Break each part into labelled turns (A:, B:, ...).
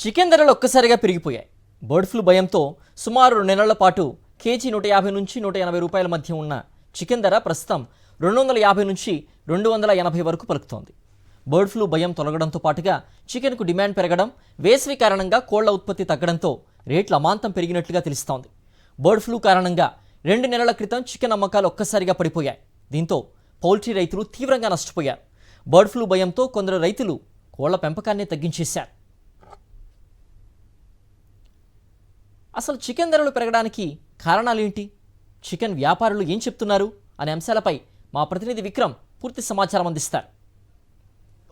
A: Chicken ధరలు ఒక్కసారిగా పెరిగిపోయాయి. బర్డ్ ఫ్లూ భయంతో సుమారు 2 నెలల పాటు కేజీ 150 నుంచి 180 రూపాయల మధ్య ఉన్న చికెన్ ధర ప్రస్తుతం 250 నుంచి 280 వరకు పలుకుతోంది. బర్డ్ ఫ్లూ భయం తొలగడంతో పాటుగా చికెన్కు డిమాండ్ పెరగడం, వేసవి కారణంగా కోళ్ల ఉత్పత్తి తగ్గడంతో రేట్లు అమాంతం పెరిగినట్లుగా తెలుస్తోంది. బర్డ్ ఫ్లూ కారణంగా 2 నెలల క్రితం చికెన్ అమ్మకాలు ఒక్కసారిగా పడిపోయాయి. దీంతో పౌల్ట్రీ రైతులు తీవ్రంగా నష్టపోయారు. బర్డ్ ఫ్లూ భయంతో కొందరు రైతులు కోళ్ల పెంపకాన్ని తగ్గించేశారు. అసలు చికెన్ ధరలు పెరగడానికి కారణాలేంటి, చికెన్ వ్యాపారులు ఏం చెప్తున్నారు అనే అంశాలపై మా ప్రతినిధి విక్రమ్ పూర్తి సమాచారం అందిస్తారు.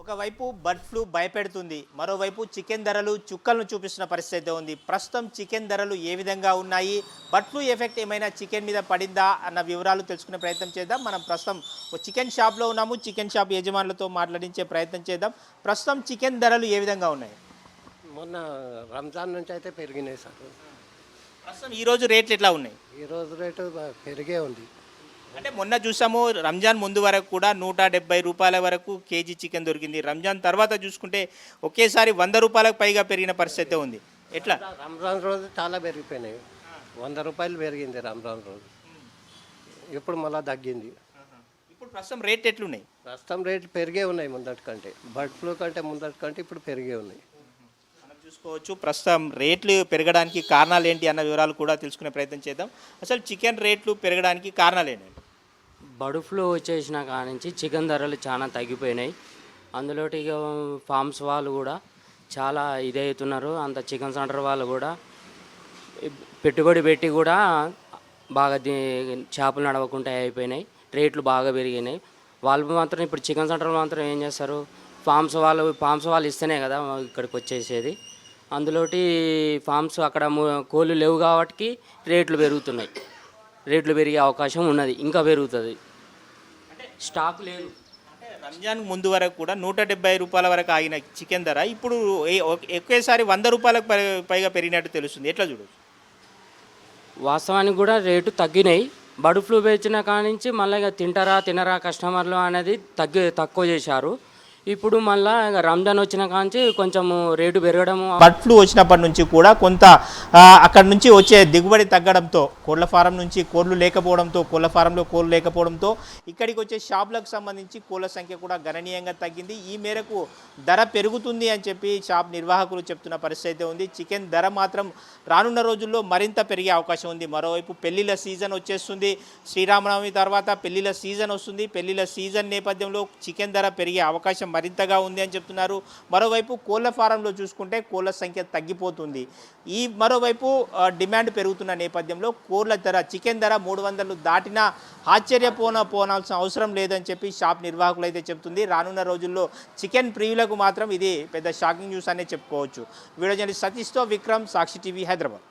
B: ఒకవైపు బర్డ్ ఫ్లూ భయపెడుతుంది, మరోవైపు చికెన్ ధరలు చుక్కలను చూపిస్తున్న పరిస్థితి ఉంది. ప్రస్తుతం చికెన్ ధరలు ఏ విధంగా ఉన్నాయి, బర్డ్ ఫ్లూ ఎఫెక్ట్ ఏమైనా చికెన్ మీద పడిందా అన్న వివరాలు తెలుసుకునే ప్రయత్నం చేద్దాం. మనం ప్రస్తుతం చికెన్ షాప్లో ఉన్నాము. చికెన్ షాప్ యజమానులతో మాట్లాడించే ప్రయత్నం చేద్దాం. ప్రస్తుతం చికెన్ ధరలు ఏ విధంగా ఉన్నాయి?
C: మొన్న రంజాన్ నుంచి అయితే పెరిగినాయి సార్.
B: ప్రస్తుతం ఈరోజు రేట్లు ఎట్లా ఉన్నాయి?
C: ఈరోజు రేటు పెరిగే ఉంది.
B: అంటే మొన్న చూసాము, రంజాన్ ముందు వరకు కూడా 170 రూపాయల వరకు కేజీ చికెన్ దొరికింది. రంజాన్ తర్వాత చూసుకుంటే ఒకేసారి 100 రూపాయలకు పైగా పెరిగిన పరిస్థితి ఉంది. ఎట్లా?
C: రంజాన్ రోజు చాలా పెరిగిపోయినాయి. 100 రూపాయలు పెరిగింది రంజాన్ రోజు. ఇప్పుడు మళ్ళీ తగ్గింది.
B: ఇప్పుడు ప్రస్తుతం రేట్ ఎట్లున్నాయి?
C: ప్రస్తుతం రేట్లు పెరిగే ఉన్నాయి ముందటి కంటే. బర్డ్ ఫ్లూ కంటే ముందటి కంటే ఇప్పుడు పెరిగే ఉన్నాయి.
B: చూసుకోవచ్చు. ప్రస్తుతం రేట్లు పెరగడానికి కారణాలు ఏంటి అన్న వివరాలు కూడా తెలుసుకునే ప్రయత్నం చేద్దాం. అసలు చికెన్ రేట్లు పెరగడానికి కారణాలు ఏంటి?
D: బర్డ్ ఫ్లూ వచ్చేసిన కాడ నుంచి చికెన్ ధరలు చాలా తగ్గిపోయినాయి. అందులో ఫార్మ్స్ వాళ్ళు కూడా చాలా ఇదవుతున్నారు. అంత చికెన్ సెంటర్ వాళ్ళు కూడా పెట్టుబడి పెట్టి కూడా బాగా చేపలు నడవకుండా అయిపోయినాయి. రేట్లు బాగా పెరిగినాయి. వాళ్ళు మాత్రం ఇప్పుడు చికెన్ సెంటర్ మాత్రం ఏం చేస్తారు, ఫార్మ్స్ వాళ్ళు ఇస్తేనే కదా ఇక్కడికి వచ్చేసేది. అందులోటి ఫార్మ్స్ అక్కడ కోళ్ళు లేవు కాబట్టి రేట్లు పెరుగుతున్నాయి. రేట్లు పెరిగే అవకాశం ఉన్నది, ఇంకా పెరుగుతుంది. స్టాక్ లేదు.
B: రంజాన్ ముందు వరకు కూడా 170 రూపాయల వరకు ఆగిన చికెన్ ధర ఇప్పుడు ఒకేసారి 100 రూపాయలకు పైగా పెరిగినట్టు తెలుస్తుంది. ఎట్లా చూడవచ్చు?
D: వాస్తవానికి కూడా రేటు తగ్గినాయి. బర్డ్ ఫ్లూ వచ్చిన కాడ నుంచి మళ్ళీ ఇక తినరా కస్టమర్లు అనేది తక్కువ చేశారు. ఇప్పుడు మళ్ళీ రంజాన్ వచ్చిన కాంచి కొంచెం రేటు పెరగడము.
B: బర్డ్ ఫ్లూ వచ్చినప్పటి నుంచి కూడా కొంత అక్కడ నుంచి వచ్చే దిగుబడి తగ్గడంతో, కోళ్ల ఫారం నుంచి కోళ్ళు లేకపోవడంతో, కోళ్ల ఫారంలో కోళ్ళు లేకపోవడంతో ఇక్కడికి వచ్చే షాపులకు సంబంధించి కోళ్ల సంఖ్య కూడా గణనీయంగా తగ్గింది. ఈ మేరకు ధర పెరుగుతుంది అని చెప్పి షాప్ నిర్వాహకులు చెప్తున్న పరిస్థితి ఉంది. చికెన్ ధర మాత్రం రానున్న రోజుల్లో మరింత పెరిగే అవకాశం ఉంది. మరోవైపు పెళ్లిళ్ళ సీజన్ వచ్చేస్తుంది. శ్రీరామనవమి తర్వాత పెళ్లిళ్ళ సీజన్ వస్తుంది. పెళ్లిళ్ళ సీజన్ నేపథ్యంలో చికెన్ ధర పెరిగే అవకాశం మరింతగా ఉంది అని చెప్తున్నారు. మరోవైపు కోళ్ల ఫారంలో చూసుకుంటే కోళ్ల సంఖ్య తగ్గిపోతుంది. మరోవైపు డిమాండ్ పెరుగుతున్న నేపథ్యంలో కోళ్ల ధర, చికెన్ ధర 300 దాటినా పోనాల్సిన అవసరం లేదని చెప్పి షాప్ నిర్వాహకులు అయితే చెప్తుంది. రానున్న రోజుల్లో చికెన్ ప్రియులకు మాత్రం ఇది పెద్ద షాకింగ్ న్యూస్ అనే చెప్పుకోవచ్చు. వీడియో జర్నలిస్ట్ సతీష్తో విక్రమ్, సాక్షి టీవీ, హైదరాబాద్.